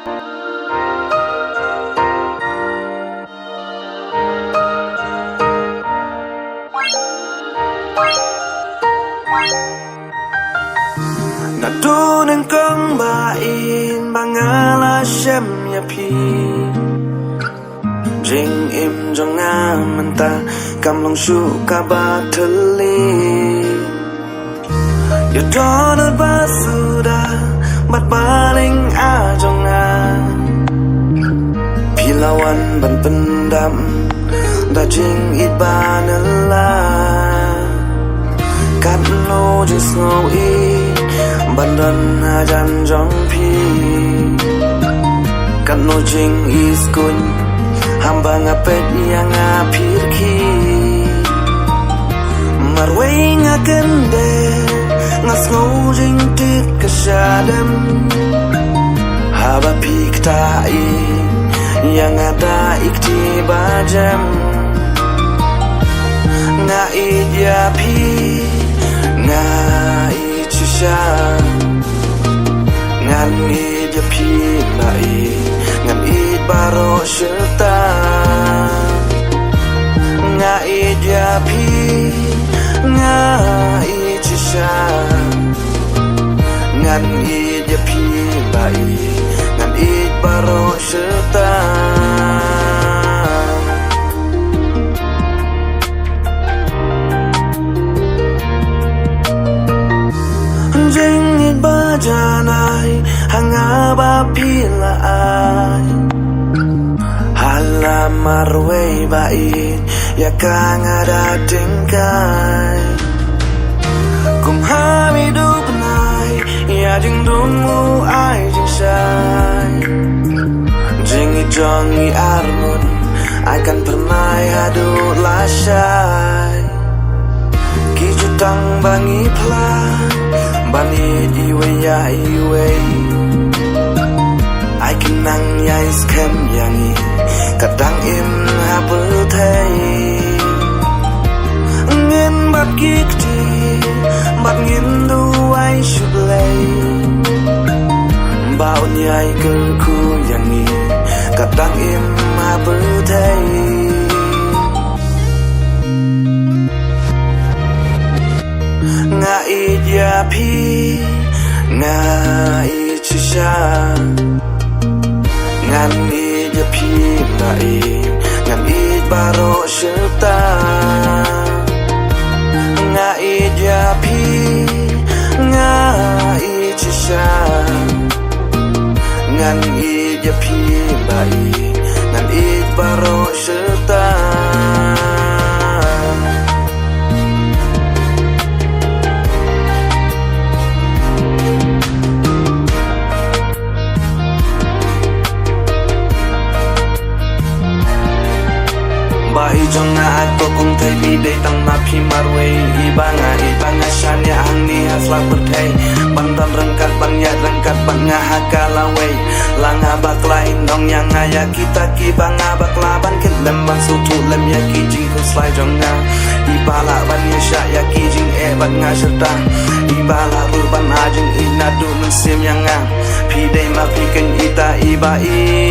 Na tunen kong bain bangala shem ya pi Jing im jong amanta kam long shu ka ba thali Ya donut basuda bat baling a jong a Pilawan ban pendam da jing it banala Kat no jing snow it Bandan ajan jong pi Kat no jing is kun Hamba ngapet yang ngapir ki Marway ngakende Ngas ngojing tit kasyadam Haba pik ta'i Yang ada ikti bajam Ngai dia pi Ngai cisha Ngan i dia pi lai Ngan i baro syeta Ngai dia pi Ngai cisha Ngan i dia pi lai Ngan i baro syeta Jengit bajanai hangaba pila ai Halamar wei bait ya kang ada tingkai Kum hamidup nai ya jing dungu ai jing sai Jengit jongi armun akan pernah hadu lasai Kijutang bangi plan Bani iwe ya iwe Ai kinang ya iskem yangi Kadang im hapel thay Ngin bat kikti Bat ngin du ai syublay Baon yai kerku yangi Kadang im hapel thay Ngai dia pi Ngai cisha Ngan i dia pi lai Ngan i baro syeta Ngai dia pi Ngai cisha Ngan i dia pi lai Ngan i baro syeta Bahi jonga ako kung thay biday tang mapi marway Ibanga syanya angni hasla bertay Bandan rengkat ban nga hakalaway Langa baklain dong yang ngaya kita ki banga baklaban Kilem bang sutu lem ya ki jing kuslay jonga Ibala ban ya syak ya ki jing ban nga syerta Ibala ruban ajeng inadu mensim yang nga Piday mapi ken ita ibai